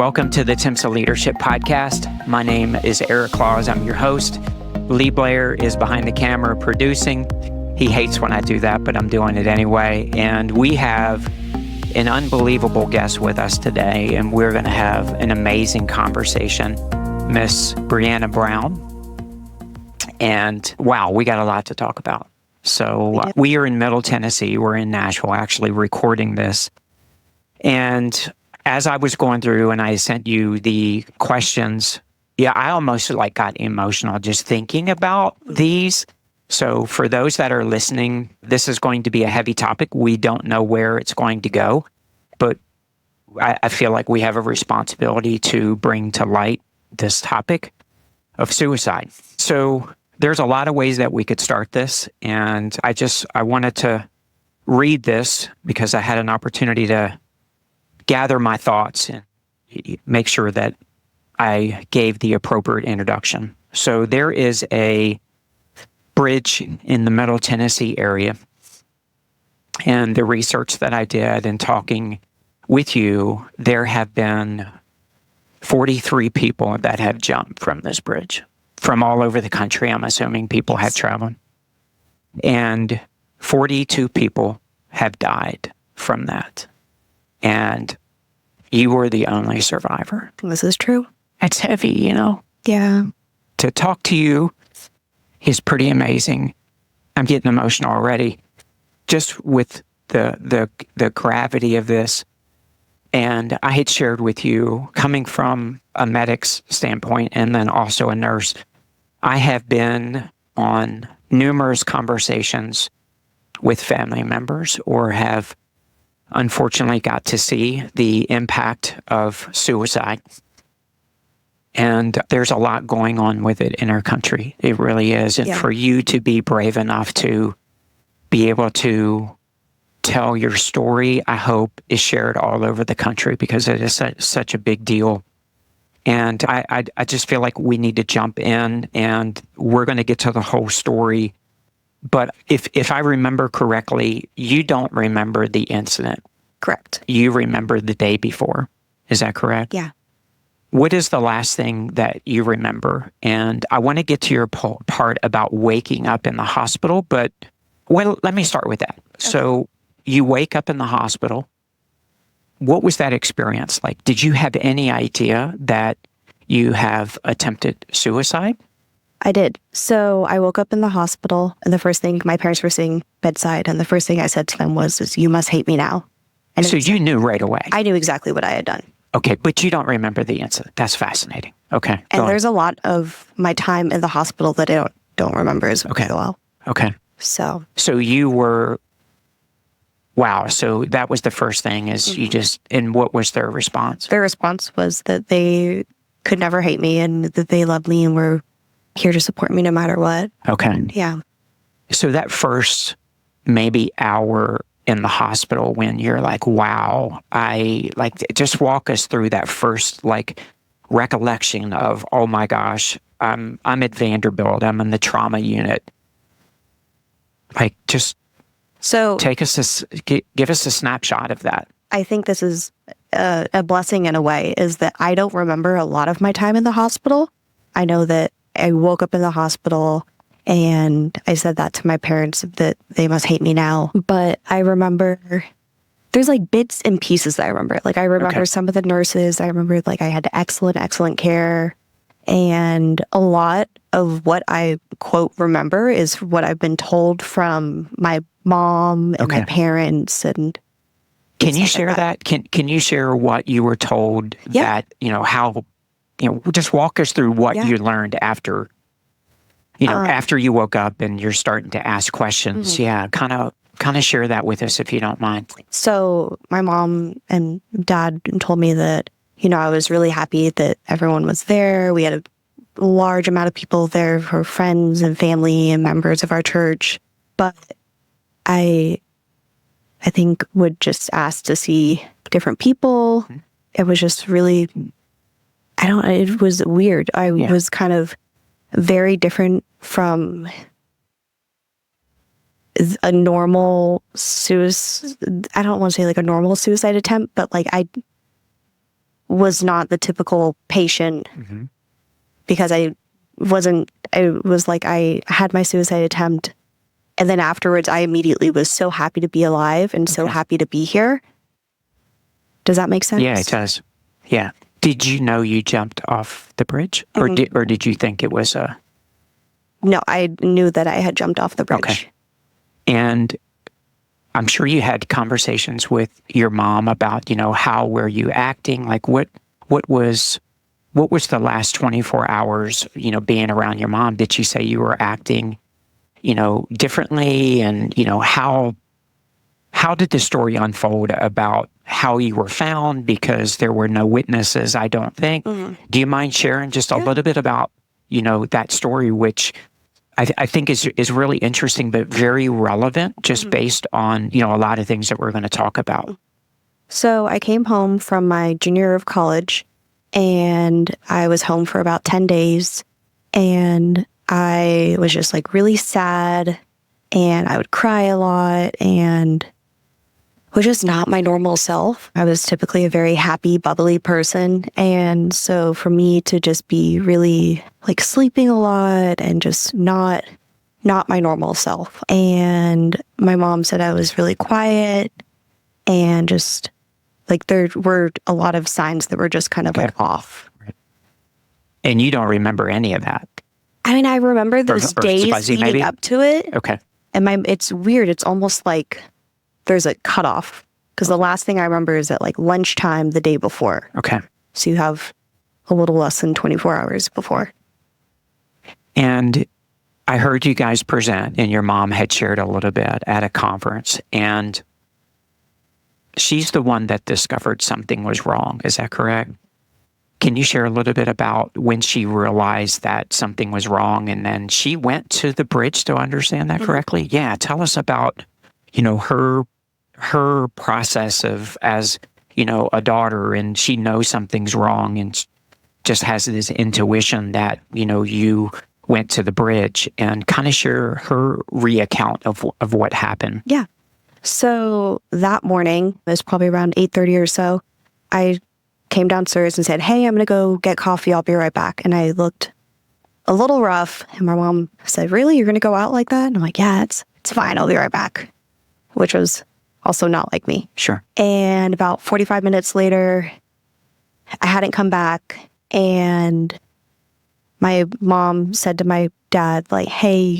Welcome to the TEMSEA Leadership Podcast. My name is Eric Claus. I'm your host. Lee Blair is behind the camera producing. He hates when I do that, but I'm doing it anyway. And we have an unbelievable guest with us today, and we're going to have an amazing conversation. Miss Briana Browne. And wow, we got a lot to talk about. So we are in Middle Tennessee. We're in Nashville, actually recording this. And as I was going through and I sent you the questions, I almost got emotional just thinking about these. So for those that are listening, this is going to be a heavy topic. We don't know where it's going to go, but I feel like we have a responsibility to bring to light this topic of suicide. So there's a lot of ways that we could start this. And I wanted to read this because I had an opportunity to gather my thoughts and make sure that I gave the appropriate introduction. So there is a bridge in the Middle Tennessee area. And the research that I did and talking with you, there have been 43 people that have jumped from this bridge from all over the country. I'm assuming people have traveled. And 42 people have died from that. And you were the only survivor. This is true. It's heavy, Yeah. To talk to you is pretty amazing. I'm getting emotional already, just with the gravity of this. And I had shared with you, coming from a medic's standpoint and then also a nurse, I have been on numerous conversations with family members or have unfortunately got to see the impact of suicide. And there's a lot going on with it in our country. It really is. And for you to be brave enough to be able to tell your story, I hope is shared all over the country because it is such a big deal. And I just feel like we need to jump in and we're going to get to the whole story. But if I remember correctly, you don't remember the incident. Correct. You remember the day before. Is that correct? Yeah. What is the last thing that you remember? And I want to get to your part about waking up in the hospital, but let me start with that. Okay. So you wake up in the hospital. What was that experience like? Did you have any idea that you have attempted suicide? I did. So I woke up in the hospital, and the first thing, my parents were sitting bedside, and the first thing I said to them was, "You must hate me now." And so you knew right away? I knew exactly what I had done. Okay, but you don't remember the incident. That's fascinating. Okay. And there's a lot of my time in the hospital that I don't remember as well. Okay. So you were, wow. So that was the first thing is you just, and what was their response? Their response was that they could never hate me and that they loved me and were here to support me no matter what. Okay. Yeah. So that maybe hour in the hospital when you're like, wow, just walk us through that first recollection of, oh my gosh, I'm at Vanderbilt, I'm in the trauma unit. So give us a snapshot of that. I think this is a blessing in a way, is that I don't remember a lot of my time in the hospital. I know that I woke up in the hospital and I said that to my parents, that they must hate me now. But I remember there's bits and pieces that I remember. I remember some of the nurses. I remember I had excellent care. And a lot of what I, quote, remember is what I've been told from my mom and my parents. And can you share that? Can you share what you were told that, how, just walk us through what you learned after, after you woke up and you're starting to ask questions. Mm-hmm. Yeah. Kind of share that with us if you don't mind. So my mom and dad told me that, I was really happy that everyone was there. We had a large amount of people there, for friends and family and members of our church. But I think would just ask to see different people. Mm-hmm. It was just really, it was weird. I was kind of very different from a normal suicide. I don't want to say a normal suicide attempt, but was not the typical patient because I was like, I had my suicide attempt. And then afterwards, I immediately was so happy to be alive and so happy to be here. Does that make sense? Yeah, it does. Yeah. Did you know you jumped off the bridge? Or did you think it was a... No, I knew that I had jumped off the bridge. Okay. And I'm sure you had conversations with your mom about, how were you acting? Like what was the last 24 hours, being around your mom? Did she say you were acting, differently? And, how did the story unfold about how you were found? Because there were no witnesses, I don't think. Do you mind sharing just a little bit about, that story, which I think is really interesting, but very relevant just based on, a lot of things that we're going to talk about. So I came home from my junior year of college and I was home for about 10 days and I was just like really sad and I would cry a lot and was just not my normal self. I was typically a very happy, bubbly person. And so for me to just be really like sleeping a lot and just not my normal self. And my mom said I was really quiet and just like there were a lot of signs that were just kind of like off. Right. And you don't remember any of that? I mean, I remember those days leading up to it. Okay. And it's weird. It's almost like there's a cutoff because the last thing I remember is at like lunchtime the day before. Okay. So you have a little less than 24 hours before. And I heard you guys present and your mom had shared a little bit at a conference and she's the one that discovered something was wrong. Is that correct? Can you share a little bit about when she realized that something was wrong and then she went to the bridge, to understand that correctly? Yeah. Tell us about, her process of as, a daughter and she knows something's wrong and just has this intuition that, you went to the bridge, and kind of share her recount of what happened. Yeah. So that morning, it was probably around 8:30 or so, I came downstairs and said, hey, I'm going to go get coffee. I'll be right back. And I looked a little rough. And my mom said, really? You're going to go out like that? And I'm like, yeah, it's fine. I'll be right back. Which was also not like me. Sure. And about 45 minutes later, I hadn't come back. And my mom said to my dad, like, hey,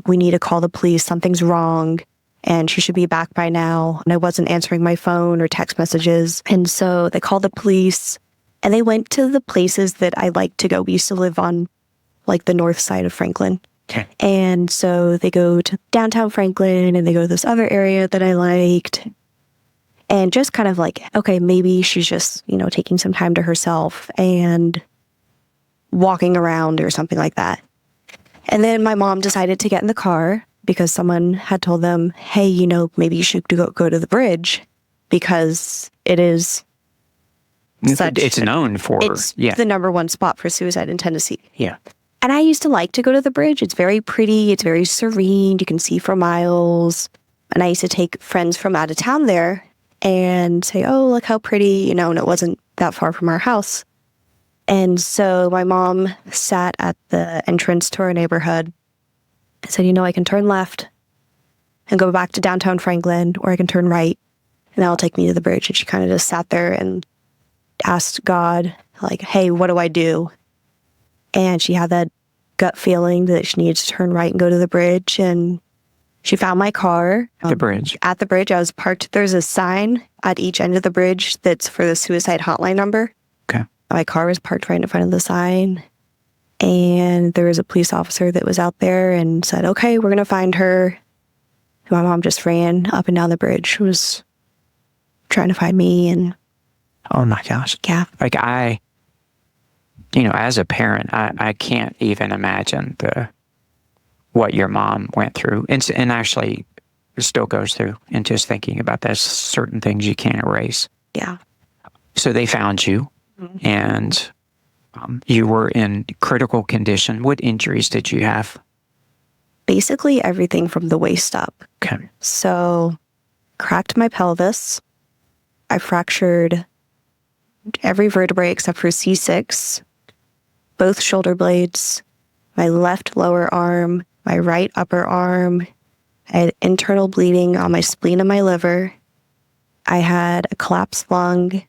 we need to call the police. Something's wrong. And she should be back by now. And I wasn't answering my phone or text messages. And so they called the police and they went to the places that I like to go. We used to live on like the north side of Franklin. Okay. And so they go to downtown Franklin and they go to this other area that I liked. And just kind of like, okay, maybe she's just, taking some time to herself and walking around or something like that. And then my mom decided to get in the car because someone had told them, hey, maybe you should go to the bridge because it's known for... It's the number one spot for suicide in Tennessee. Yeah. And I used to like to go to the bridge. It's very pretty. It's very serene. You can see for miles. And I used to take friends from out of town there and say, oh, look how pretty, and it wasn't that far from our house. And so my mom sat at the entrance to our neighborhood and said, I can turn left and go back to downtown Franklin, or I can turn right and that'll take me to the bridge. And she kind of just sat there and asked God, like, hey, what do I do? And she had that gut feeling that she needed to turn right and go to the bridge. And she found my car. At the bridge. At the bridge. I was parked. There's a sign at each end of the bridge that's for the suicide hotline number. Okay. My car was parked right in front of the sign. And there was a police officer that was out there and said, okay, we're going to find her. And my mom just ran up and down the bridge. She was trying to find me. And oh my gosh. Yeah. Like as a parent, I can't even imagine what your mom went through and actually still goes through. And just thinking about that, certain things you can't erase. Yeah. So they found you and you were in critical condition. What injuries did you have? Basically everything from the waist up. Okay. So cracked my pelvis. I fractured every vertebrae except for C6, both shoulder blades, my left lower arm, my right upper arm. I had internal bleeding on my spleen and my liver. I had a collapsed lung.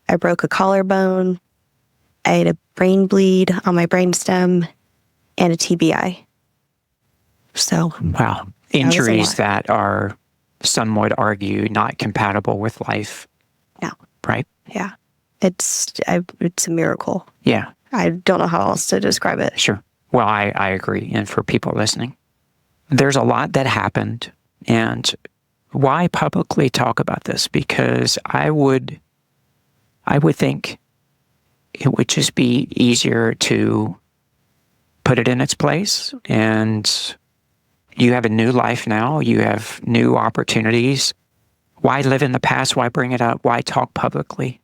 I broke a collarbone. I had a brain bleed on my brainstem and a TBI. So, wow. Injuries that are, some would argue, not compatible with life. No. Right? Yeah. It's a miracle. Yeah. I don't know how else to describe it. Sure. Well, I agree. And for people listening, there's a lot that happened. And why publicly talk about this? Because I would think it would just be easier to put it in its place. And you have a new life now. You have new opportunities. Why live in the past? Why bring it up? Why talk publicly?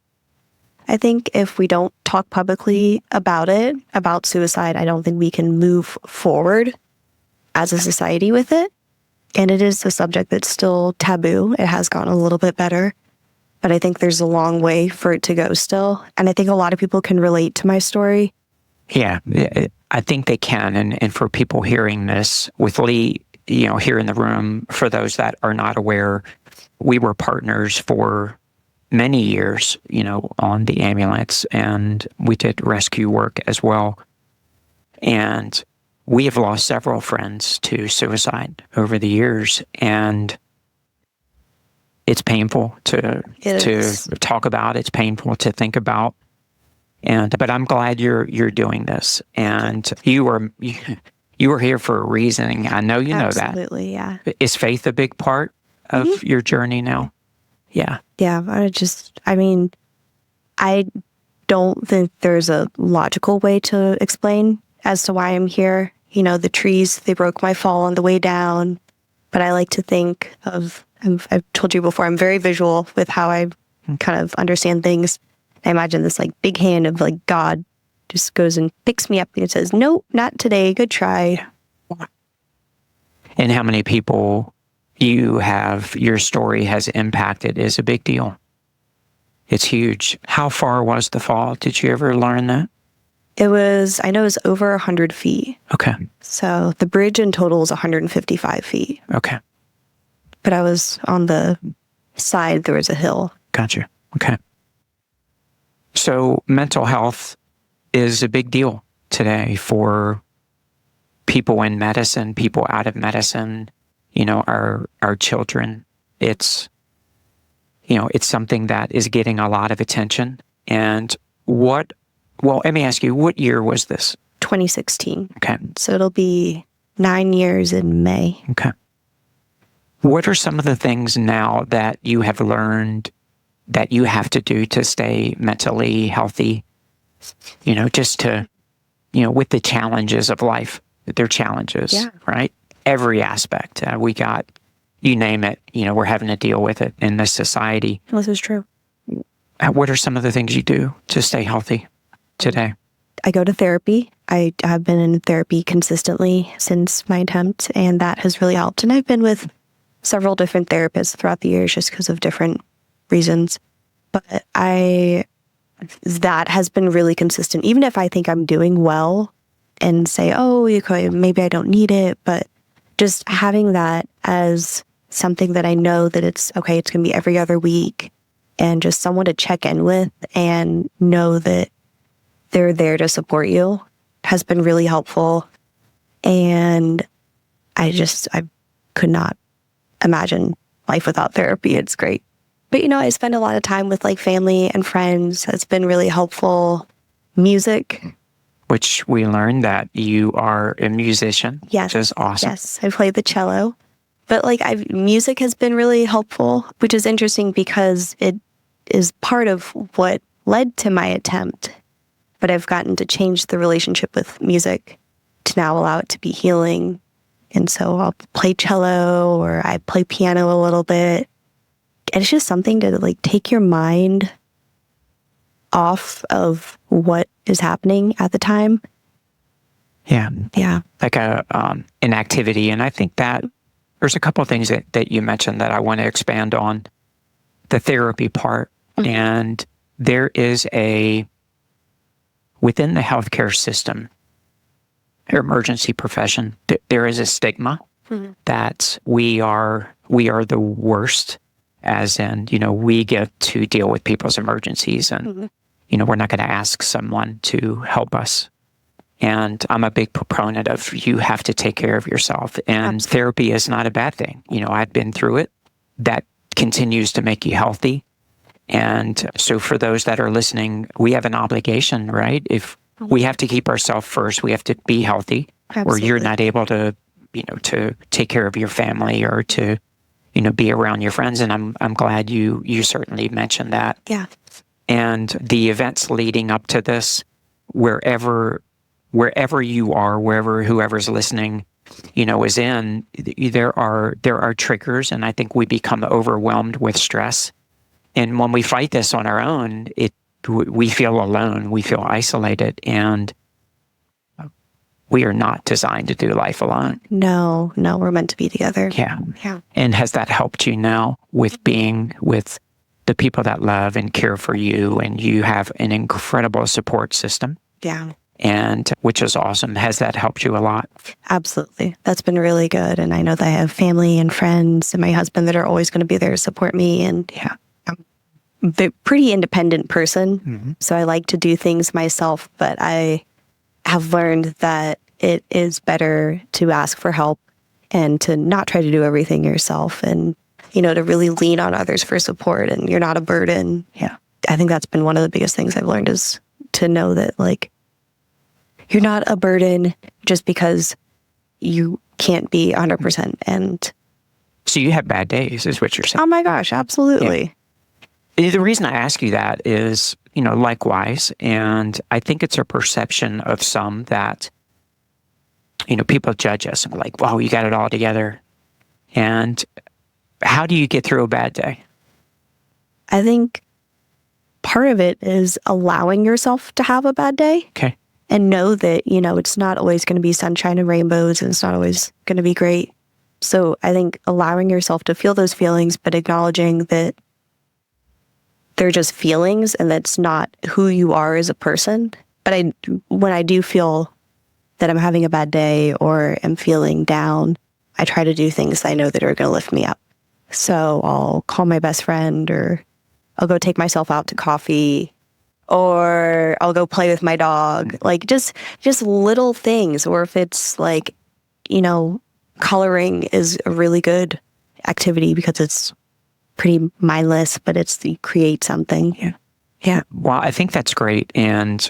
I think if we don't talk publicly about it, about suicide, I don't think we can move forward as a society with it. And it is a subject that's still taboo. It has gotten a little bit better, but I think there's a long way for it to go still. And I think a lot of people can relate to my story. Yeah, I think they can. And for people hearing this, with Lee, here in the room, for those that are not aware, we were partners for many years, on the ambulance, and we did rescue work as well. And we have lost several friends to suicide over the years, and it's painful to talk about. It's painful to think about. But I'm glad you're doing this, and you were here for a reason. I know you know that. Absolutely, yeah. Is faith a big part of your journey now? Yeah. Yeah, I don't think there's a logical way to explain as to why I'm here. The trees, they broke my fall on the way down, but I like to think of, I've told you before, I'm very visual with how I kind of understand things. I imagine this big hand of God just goes and picks me up and it says, nope, not today, good try. And how many people your story has impacted is a big deal. It's huge. How far was the fall? Did you ever learn that? I know it was over 100 feet. Okay. So the bridge in total is 155 feet. Okay. But I was on the side, there was a hill. Gotcha. Okay. So mental health is a big deal today for people in medicine, people out of medicine, our children. It's something that is getting a lot of attention. And let me ask you, what year was this? 2016. Okay. So it'll be 9 years in May. Okay. What are some of the things now that you have learned that you have to do to stay mentally healthy? Just to, with the challenges of life, they're challenges, right? Every aspect. We got, you name it, we're having to deal with it in this society. This is true. What are some of the things you do to stay healthy today? I go to therapy. I have been in therapy consistently since my attempt, and that has really helped. And I've been with several different therapists throughout the years just because of different reasons. But that has been really consistent. Even if I think I'm doing well and say, maybe I don't need it, but just having that as something that I know that it's okay, it's going to be every other week, and just someone to check in with and know that they're there to support you has been really helpful. And I could not imagine life without therapy. It's great. But, I spend a lot of time with family and friends. It's been really helpful. Music. Which we learned that you are a musician. Yes. Which is awesome. Yes, I play the cello. But music has been really helpful, which is interesting because it is part of what led to my attempt. But I've gotten to change the relationship with music to now allow it to be healing. And so I'll play cello or I play piano a little bit. And it's just something to take your mind off of what is happening at the time. Yeah. Yeah. Like an activity. And I think that there's a couple of things that you mentioned that I want to expand on. The therapy part. Mm-hmm. And there is within the healthcare system, emergency profession, there is a stigma that we are the worst, as in, we get to deal with people's emergencies and, we're not going to ask someone to help us. And I'm a big proponent of you have to take care of yourself. And Absolutely. Therapy is not a bad thing. I've been through it. That continues to make you healthy. And so for those that are listening, we have an obligation, right? If we have to keep ourselves first, we have to be healthy. Absolutely. Or you're not able to, to take care of your family or to, be around your friends. And I'm glad you certainly mentioned that. Yeah. And the events leading up to this, wherever you are, whoever's listening, is in, there are triggers, and I think we become overwhelmed with stress. And when we fight this on our own, we feel alone, we feel isolated, and we are not designed to do life alone. No, we're meant to be together. Yeah. Yeah. And has that helped you now with being with the people that love and care for you, and you have an incredible support system? Yeah. And which is awesome. Has that helped you a lot? Absolutely. That's been really good. And I know that I have family and friends and my husband that are always going to be there to support me. And yeah, I'm a pretty independent person. So I like to do things myself, but I have learned that it is better to ask for help and to not try to do everything yourself, and, to really lean on others for support, and you're not a burden. Yeah. I think that's been one of the biggest things I've learned, is to know that, you're not a burden just because you can't be 100%. And So you have bad days, is what you're saying. oh my gosh, absolutely. Yeah. The reason I ask you that is, likewise, and I think it's a perception of some that, people judge us and like, wow, you got it all together. And how do you get through a bad day? I think part of it is allowing yourself to have a bad day. Okay. And know that, it's not always going to be sunshine and rainbows, and it's not always going to be great. So I think allowing yourself to feel those feelings, but acknowledging that they're just feelings and that's not who you are as a person. But when I do feel that I'm having a bad day or am feeling down, I try to do things I know that are going to lift me up. So I'll call my best friend, or I'll go take myself out to coffee, or I'll go play with my dog, just little things. Or if it's coloring is a really good activity because it's pretty mindless, but you create something. Yeah. Yeah. Well, I think that's great. And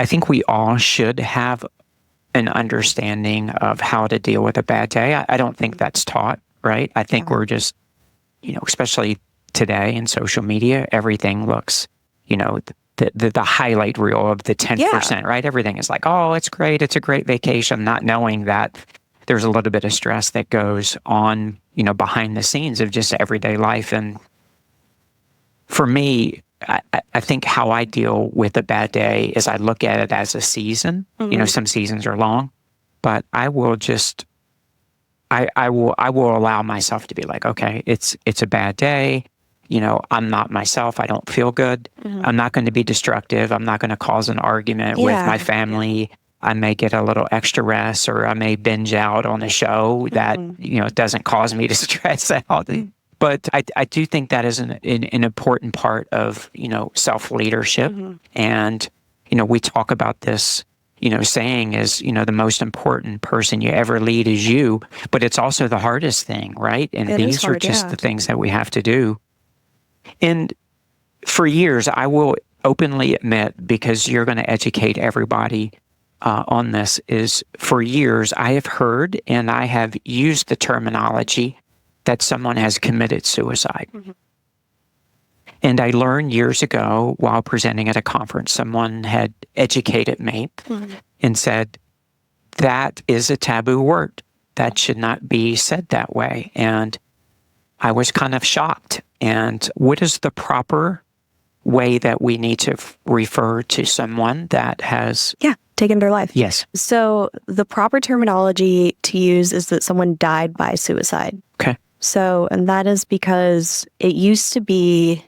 I think we all should have an understanding of how to deal with a bad day. I don't think that's taught, right? I think we're just, especially today in social media, everything looks, the highlight reel of the 10%, right? Everything is like, oh, it's great. It's a great vacation, not knowing that there's a little bit of stress that goes on, behind the scenes of just everyday life. And for me, I think how I deal with a bad day is I look at it as a season. Some seasons are long, but I will just, I will allow myself to be like, okay, it's a bad day. I'm not myself. I don't feel good. I'm not going to be destructive. I'm not going to cause an argument with my family. I may get a little extra rest, or I may binge out on a show that, doesn't cause me to stress out. But I do think that is an important part of, self-leadership. And, we talk about this, saying is, the most important person you ever lead is you, but it's also the hardest thing, right? And these are just the things that we have to do. And for years, I will openly admit, because you're going to educate everybody on this, is for years I have heard and I have used the terminology that someone has committed suicide. And I learned years ago while presenting at a conference, someone had educated me and said, that is a taboo word. That should not be said that way. And I was kind of shocked. And what is the proper way that we need to refer to someone that has taken their life? Yes. So the proper terminology to use is that someone died by suicide. Okay. So, and that is because it used to be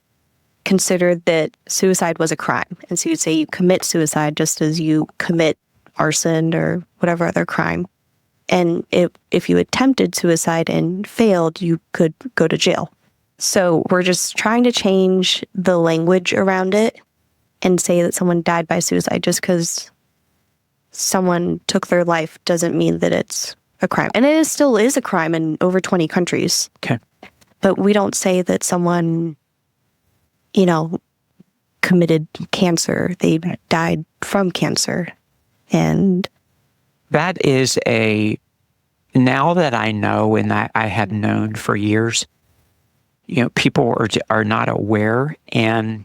considered that suicide was a crime. And so you'd say you commit suicide just as you commit arson or whatever other crime. And if you attempted suicide and failed, you could go to jail. So we're just trying to change the language around it and say that someone died by suicide. Just because someone took their life doesn't mean that it's a crime. And it still is a crime in over 20 countries. Okay. But we don't say that someone, committed cancer. They died from cancer. And that is now that I know and that I have known for years, people are not aware. And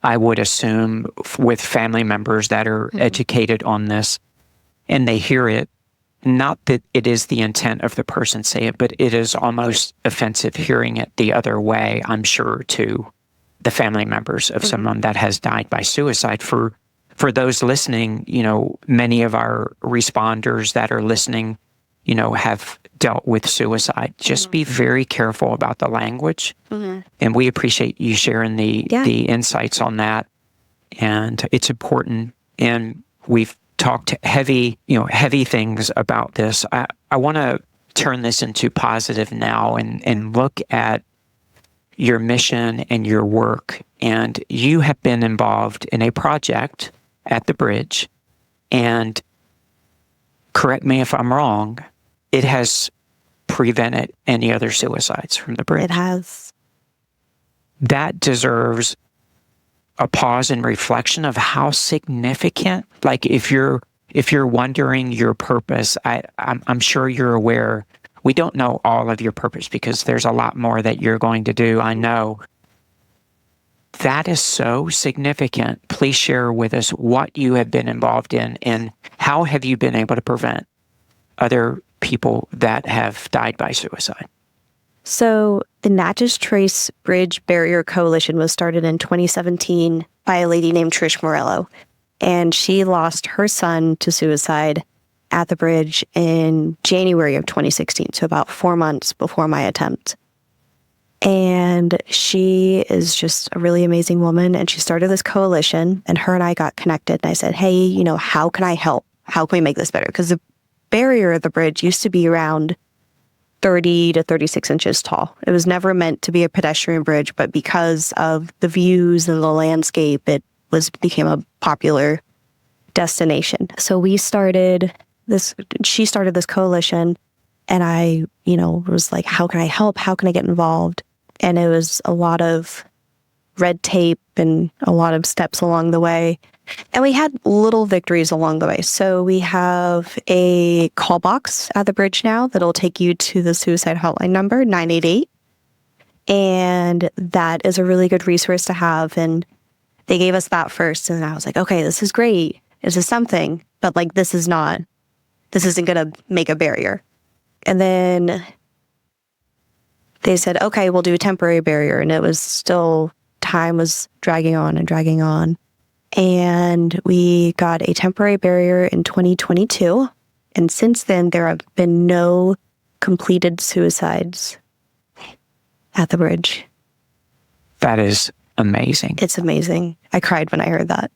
I would assume with family members that are educated on this and they hear it, not that it is the intent of the person say it, but it is almost offensive hearing it the other way, I'm sure, to the family members of someone that has died by suicide. For those listening, many of our responders that are listening, have dealt with suicide. Just be very careful about the language. And we appreciate you sharing the insights on that. And it's important. And we've talked heavy things about this. I want to turn this into positive now and look at your mission and your work. And you have been involved in a project at the bridge. And correct me if I'm wrong, it has prevented any other suicides from the bridge. It has. That deserves a pause and reflection of how significant, like if you're wondering your purpose, I'm sure you're aware. We don't know all of your purpose because there's a lot more that you're going to do, I know. That is so significant. Please share with us what you have been involved in and how have you been able to prevent other people that have died by suicide. So the Natchez Trace Bridge Barrier Coalition was started in 2017 by a lady named Trish Morello. And she lost her son to suicide at the bridge in January of 2016, so about 4 months before my attempt. And she is just a really amazing woman. And she started this coalition, and her and I got connected. And I said, hey, how can I help? How can we make this better? Because the barrier of the bridge used to be around 30 to 36 inches tall. It was never meant to be a pedestrian bridge, but because of the views and the landscape, it became a popular destination. So she started this coalition, and I, was like, how can I help? How can I get involved? And it was a lot of red tape and a lot of steps along the way. And we had little victories along the way. So we have a call box at the bridge now that'll take you to the suicide hotline number, 988. And that is a really good resource to have. And they gave us that first. And I was like, okay, this is great. This is something. But this isn't going to make a barrier. And then they said, okay, we'll do a temporary barrier. And it was still, time was dragging on and dragging on. And we got a temporary barrier in 2022. And since then, there have been no completed suicides at the bridge. That is amazing. It's amazing. I cried when I heard that.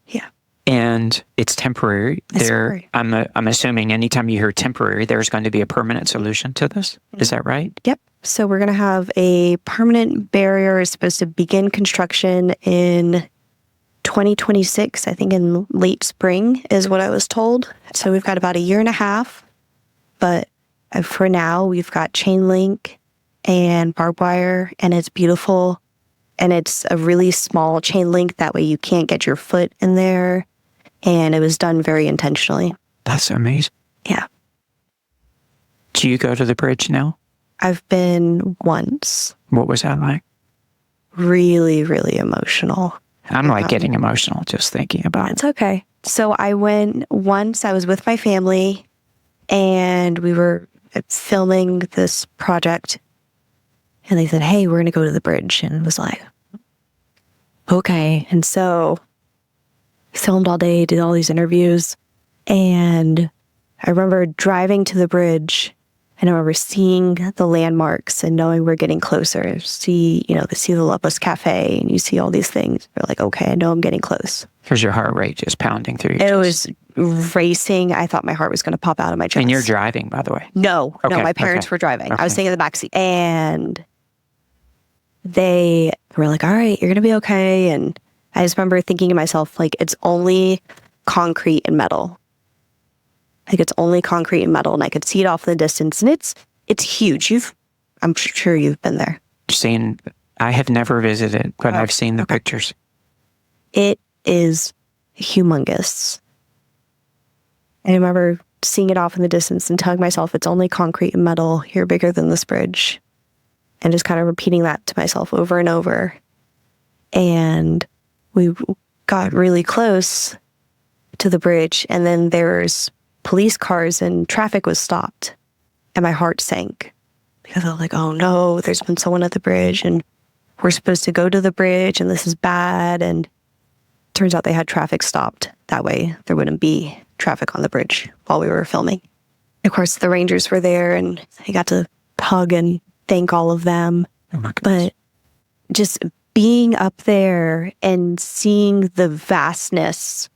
Yeah. And it's temporary. Temporary. I'm assuming anytime you hear temporary, there's going to be a permanent solution to this. Is that right? Yep. So we're going to have a permanent barrier. It's supposed to begin construction in 2026, I think in late spring is what I was told. So we've got about a year and a half. But for now, we've got chain link and barbed wire, and it's beautiful. And it's a really small chain link. That way you can't get your foot in there. And it was done very intentionally. That's amazing. Yeah. Do you go to the bridge now? I've been once. What was that like? Really, really emotional. I'm getting emotional just thinking about it. It's okay. So I went once. I was with my family, and we were filming this project. And they said, hey, we're going to go to the bridge. And it was like, okay. And so filmed all day, did all these interviews. And I remember driving to the bridge, And I remember seeing the landmarks and knowing we're getting closer. See the Lupus Cafe, and you see all these things. You're like, okay, I know I'm getting close. Here's your heart rate just pounding through your chest. It was racing. I thought my heart was going to pop out of my chest. And you're driving, by the way? No, my parents were driving. I was sitting in the backseat. And they were like, all right, you're going to be okay. And I just remember thinking to myself, like, it's only concrete and metal. Like, it's only concrete and metal, and I could see it off in the distance, and it's huge. I'm sure you've been there. I have never visited, but I've seen the pictures. It is humongous. And I remember seeing it off in the distance and telling myself, it's only concrete and metal. You're bigger than this bridge. And just kind of repeating that to myself over and over. And we got really close to the bridge, and then there's police cars and traffic was stopped, and my heart sank because I was like, oh no, there's been someone at the bridge, and we're supposed to go to the bridge, and this is bad. And turns out they had traffic stopped. That way there wouldn't be traffic on the bridge while we were filming. Of course, the Rangers were there, and I got to hug and thank all of them. Oh my goodness. But just being up there and seeing the vastness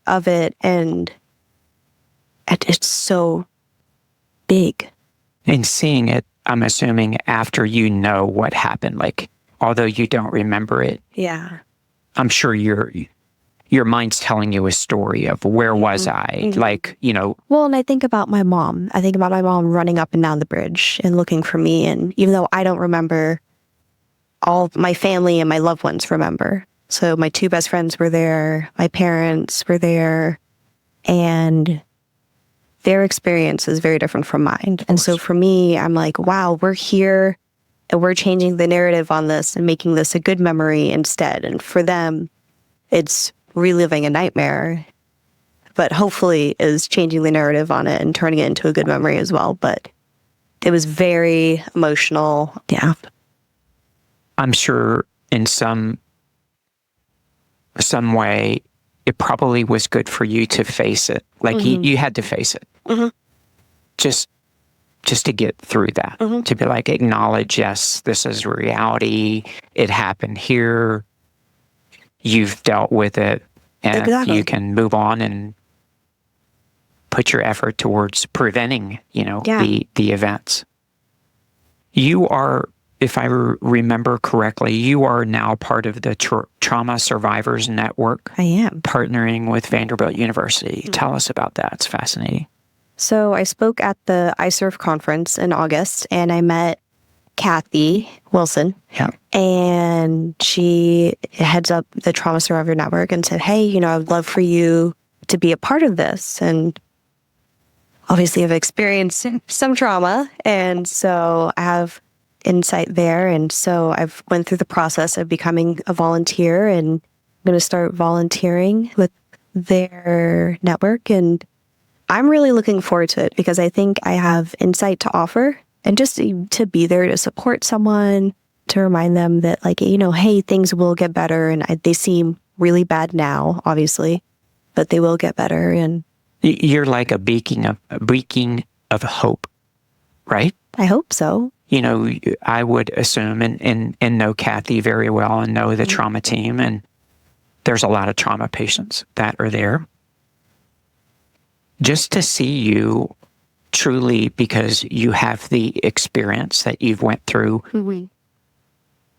of it, and it's so big. And seeing it, I'm assuming after you know what happened, like, although you don't remember it. Yeah. I'm sure your mind's telling you a story of where was I? Like, Well, and I think about my mom. I think about my mom running up and down the bridge and looking for me. And even though I don't remember, all my family and my loved ones remember. So my two best friends were there. My parents were there. And their experience is very different from mine. And so for me, I'm like, wow, we're here and we're changing the narrative on this and making this a good memory instead. And for them, it's reliving a nightmare, but hopefully is changing the narrative on it and turning it into a good memory as well. But it was very emotional. Yeah. I'm sure in some way, it probably was good for you to face it. Like you had to face it. Just to get through that, to be like, acknowledge, yes, this is reality. It happened here. You've dealt with it, and you can move on and put your effort towards preventing, the events. You are, if I remember correctly, you are now part of the Trauma Survivors Network. I am. Partnering with Vanderbilt University. Tell us about that. It's fascinating. So I spoke at the iSurf conference in August, and I met Kathy Wilson. Yeah. And she heads up the Trauma Survivor Network and said, hey, I would love for you to be a part of this. And obviously I've experienced some trauma, and so I have insight there. And so I've went through the process of becoming a volunteer, and I'm going to start volunteering with their network. And I'm really looking forward to it because I think I have insight to offer, and just to be there to support someone, to remind them that, like, hey, things will get better. And they seem really bad now, obviously, but they will get better. And you're like a beacon of hope, right? I hope so. I would assume and know Kathy very well and know the trauma team, and there's a lot of trauma patients that are there. Just to see you truly, because you have the experience that you've went through,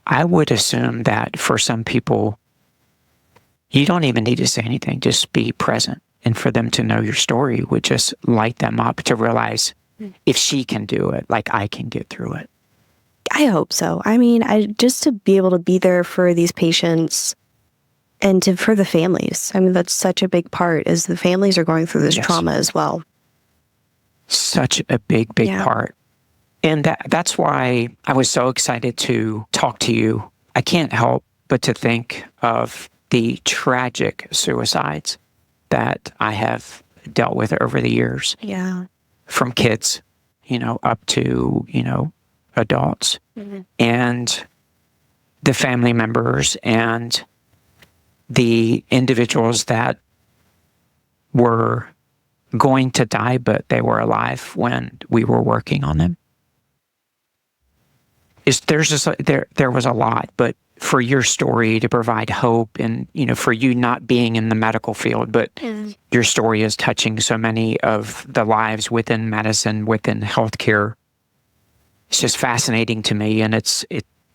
I would assume that for some people, you don't even need to say anything, just be present. And for them to know your story would just light them up to realize, if she can do it, like, I can get through it. I hope so. I mean, just to be able to be there for these patients and for the families. I mean, that's such a big part, is the families are going through this trauma as well. Such a big part. And that's why I was so excited to talk to you. I can't help but to think of the tragic suicides that I have dealt with over the years. Yeah. From kids, up to, adults. And the family members and the individuals that were going to die, but they were alive when we were working on them. There was a lot, but for your story to provide hope and, for you not being in the medical field, but your story is touching so many of the lives within medicine, within healthcare. It's just fascinating to me. And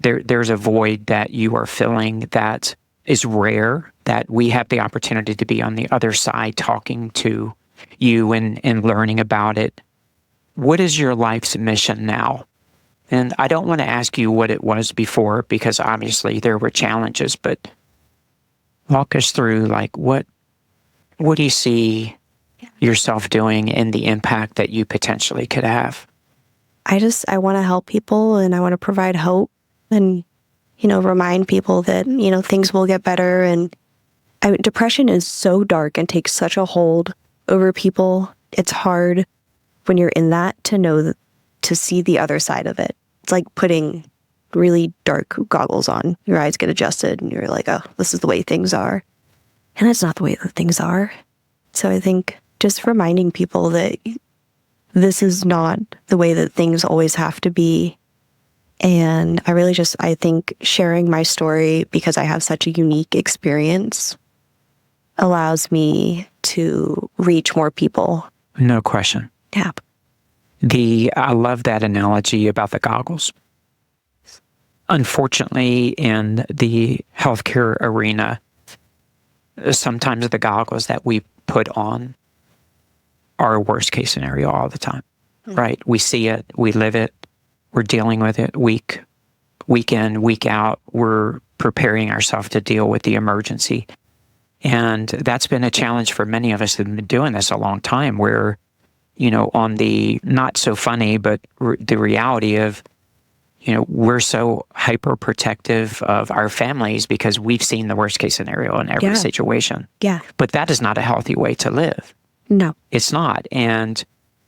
there's a void that you are filling that is rare, that we have the opportunity to be on the other side talking to you and learning about it. What is your life's mission now? And I don't want to ask you what it was before, because obviously there were challenges, but walk us through, what do you see yourself doing and the impact that you potentially could have? I want to help people, and I want to provide hope and, remind people that, things will get better. And depression is so dark and takes such a hold over people. It's hard when you're in that to know to see the other side of it. It's like putting really dark goggles on. Your eyes get adjusted and you're like, oh, this is the way things are. And that's not the way that things are. So I think just reminding people that this is not the way that things always have to be. And I think sharing my story, because I have such a unique experience, allows me to reach more people. No question. Yeah. I love that analogy about the goggles. Unfortunately, in the healthcare arena, sometimes the goggles that we put on are a worst case scenario all the time, right? We see it, we live it, we're dealing with it week in, week out. We're preparing ourselves to deal with the emergency. And that's been a challenge for many of us that have been doing this a long time, where on the not so funny, but the reality of, we're so hyper protective of our families because we've seen the worst case scenario in every situation. Yeah. But that is not a healthy way to live. No. It's not. And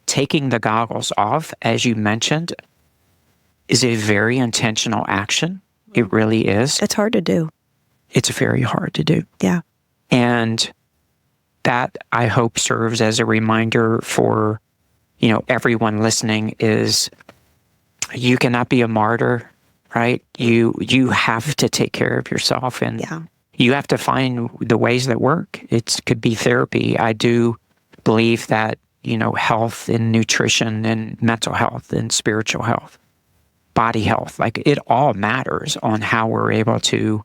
taking the goggles off, as you mentioned, is a very intentional action. It really is. It's hard to do. It's very hard to do. Yeah. And that, I hope, serves as a reminder for, everyone listening, is you cannot be a martyr, right? You have to take care of yourself, and you have to find the ways that work. It could be therapy. I do believe that, health and nutrition and mental health and spiritual health, body health, it all matters on how we're able to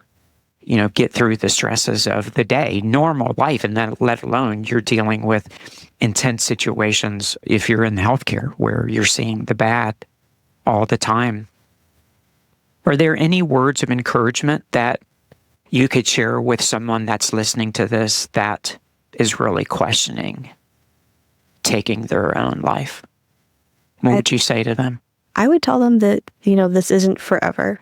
get through the stresses of the day, normal life, and then let alone you're dealing with intense situations if you're in healthcare where you're seeing the bad all the time. Are there any words of encouragement that you could share with someone that's listening to this that is really questioning taking their own life? What would you say to them? I would tell them that, this isn't forever.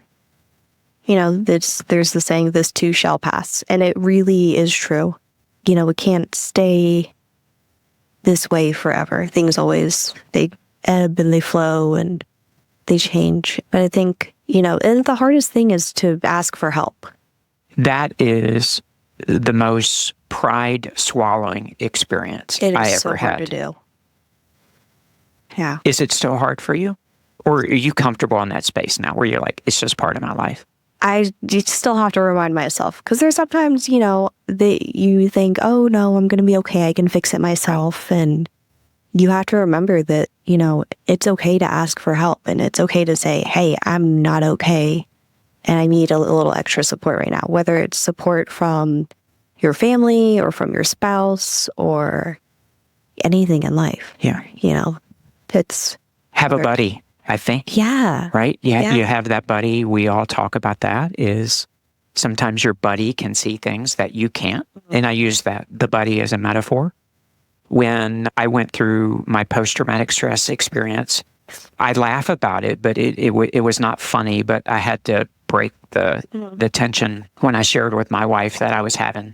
There's the saying, this too shall pass. And it really is true. It can't stay this way forever. Things always, they ebb and they flow and they change. But I think, and the hardest thing is to ask for help. That is the most pride-swallowing experience I ever had. It is so hard to do. Yeah. Is it still hard for you? Or are you comfortable in that space now where you're like, it's just part of my life? You still have to remind myself, because there's sometimes, that you think, oh no, I'm going to be okay. I can fix it myself. And you have to remember that, it's okay to ask for help, and it's okay to say, hey, I'm not okay, and I need a little extra support right now, whether it's support from your family or from your spouse or anything in life. Yeah. It's... Have a buddy, I think. Yeah. Right? Yeah. You have that buddy. We all talk about that, is sometimes your buddy can see things that you can't. And I use the buddy as a metaphor. When I went through my post-traumatic stress experience, I laugh about it, but it was not funny. But I had to break the tension when I shared with my wife that I was having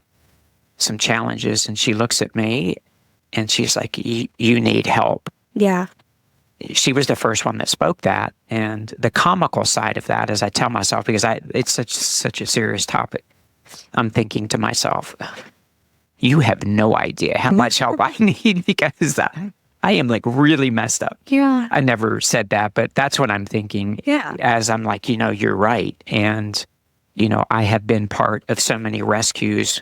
some challenges. And she looks at me and she's like, you need help. Yeah. She was the first one that spoke that. And the comical side of that, as I tell myself, because it's such a serious topic, I'm thinking to myself, you have no idea how much help I need because I am like really messed up. Yeah. I never said that, but that's what I'm thinking. Yeah. As I'm like, you're right. And, I have been part of so many rescues,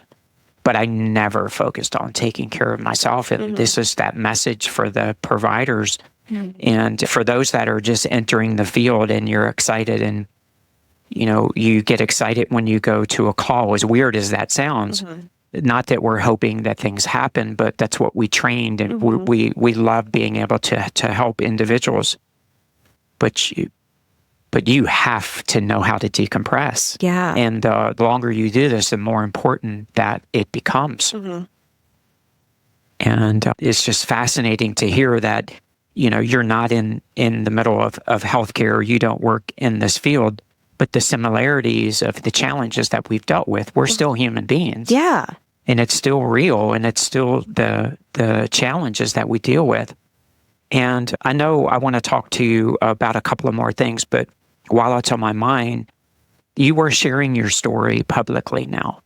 but I never focused on taking care of myself. And this is that message for the providers and for those that are just entering the field and you're excited and, you get excited when you go to a call, as weird as that sounds. Not that we're hoping that things happen, but that's what we trained, and we love being able to help individuals. But you have to know how to decompress. Yeah. And the longer you do this, the more important that it becomes. And it's just fascinating to hear that, you're not in the middle of healthcare, you don't work in this field, but the similarities of the challenges that we've dealt with, we're still human beings. Yeah. And it's still real, and it's still the challenges that we deal with. And I know I want to talk to you about a couple of more things, but while it's on my mind, you were sharing your story publicly now.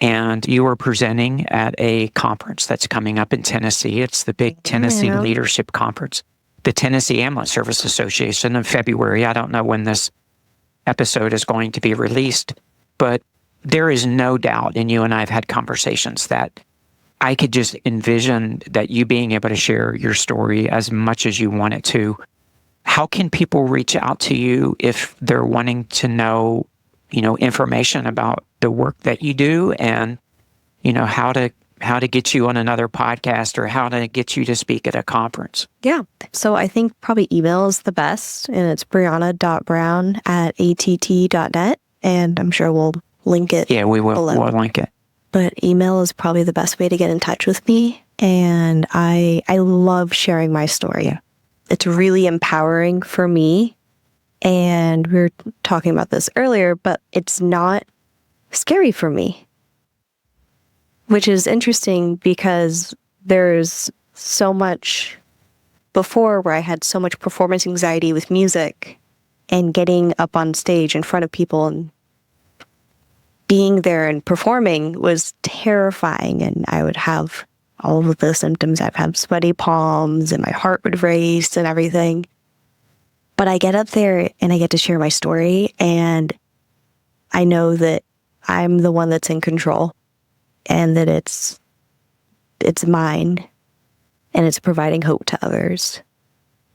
And you were presenting at a conference that's coming up in Tennessee. It's the big TEMSEA Leadership Conference, the Tennessee Ambulance Service Association in February. I don't know when this episode is going to be released, but there is no doubt, and you and I have had conversations, that I could just envision that you being able to share your story as much as you want it to. How can people reach out to you if they're wanting to know, information about the work that you do and, how to get you on another podcast or how to get you to speak at a conference? Yeah. So I think probably email is the best, and it's briana.browne@att.net, and I'm sure we'll link it. Yeah, we will. Below. We'll link it. But email is probably the best way to get in touch with me, and I love sharing my story. Yeah. It's really empowering for me, and we were talking about this earlier, but it's not scary for me, which is interesting because there's so much before where I had so much performance anxiety with music and getting up on stage in front of people and being there and performing was terrifying. And I would have all of the symptoms. I'd have sweaty palms and my heart would race and everything. But I get up there and I get to share my story, and I know that I'm the one that's in control and that it's mine and it's providing hope to others.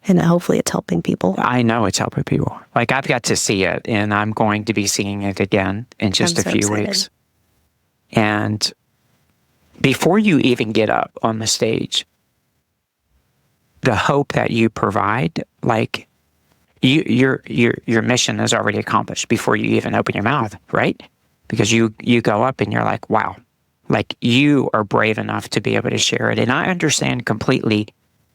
And hopefully it's helping people. I know it's helping people. Like, I've got to see it, and I'm going to be seeing it again in just a few weeks. And before you even get up on the stage, the hope that you provide, like, your mission is already accomplished before you even open your mouth, right? Because you go up and you're like, wow, like, you are brave enough to be able to share it. And I understand completely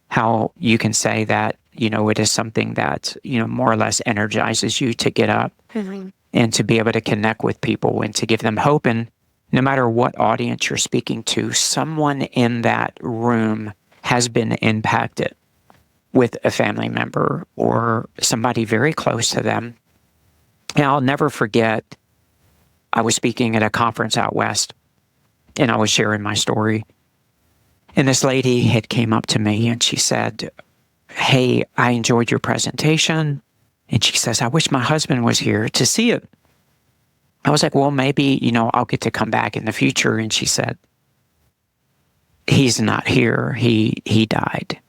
how you can say that, it is something that, more or less energizes you to get up and to be able to connect with people and to give them hope. And no matter what audience you're speaking to, someone in that room has been impacted with a family member or somebody very close to them. And I'll never forget, I was speaking at a conference out west, and I was sharing my story. And this lady had came up to me and she said, "Hey, I enjoyed your presentation." And she says, "I wish my husband was here to see it." I was like, "Well, maybe, I'll get to come back in the future." And she said, "He's not here. He died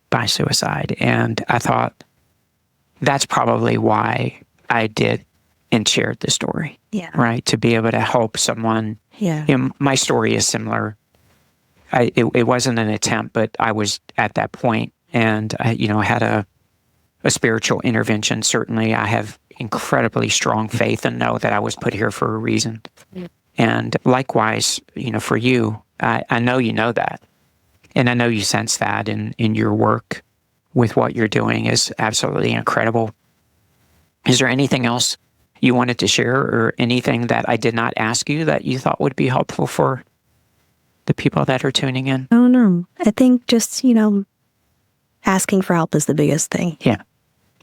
by suicide." And I thought, that's probably why I did and shared the story. Yeah. Right? To be able to help someone. Yeah. My story is similar. It wasn't an attempt, but I was at that point, and I had a spiritual intervention. Certainly, I have incredibly strong faith and know that I was put here for a reason. Yeah. And likewise, for you, I know you know that, and I know you sense that in your work with what you're doing is absolutely incredible. Is there anything else you wanted to share, or anything that I did not ask you that you thought would be helpful for the people that are tuning in? Oh, no. I think just, asking for help is the biggest thing. Yeah.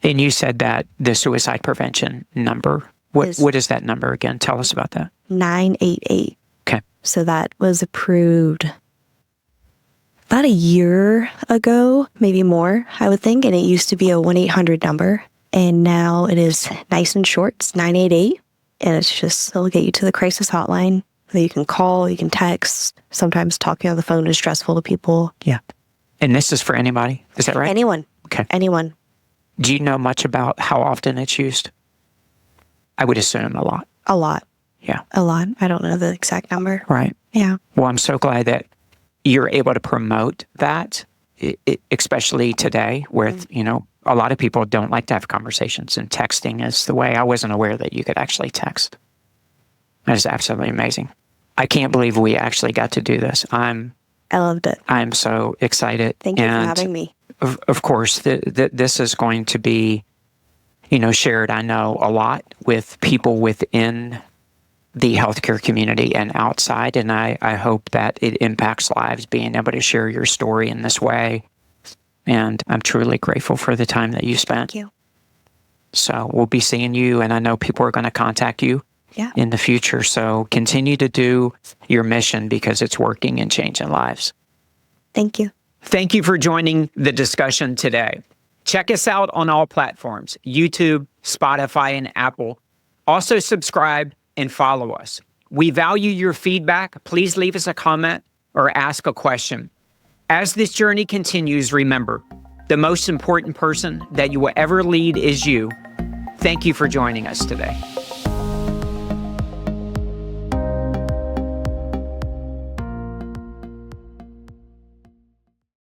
And you said that the suicide prevention number, what is that number again? Tell us about that. 988. Okay. So that was approved about a year ago, maybe more, I would think. And it used to be a 1-800 number. And now it is nice and short. It's 988. And it's just, it'll get you to the crisis hotline that you can call, you can text. Sometimes talking on the phone is stressful to people. Yeah. And this is for anybody. Is that right? Anyone. Okay. Anyone. Do you know much about how often it's used? I would assume a lot. A lot. Yeah. A lot. I don't know the exact number. Right. Yeah. Well, I'm so glad that you're able to promote that, especially today where, a lot of people don't like to have conversations, and texting is the way. I wasn't aware that you could actually text. That is absolutely amazing. I can't believe we actually got to do this. I loved it. I'm so excited. Thank you for having me. Of course, this is going to be, shared, I know, a lot with people within the healthcare community and outside. And I hope that it impacts lives, being able to share your story in this way. And I'm truly grateful for the time that you spent. Thank you. So we'll be seeing you, and I know people are going to contact you in the future. So continue to do your mission because it's working and changing lives. Thank you. Thank you for joining the discussion today. Check us out on all platforms, YouTube, Spotify, and Apple. Also subscribe and follow us. We value your feedback. Please leave us a comment or ask a question. As this journey continues, remember, the most important person that you will ever lead is you. Thank you for joining us today.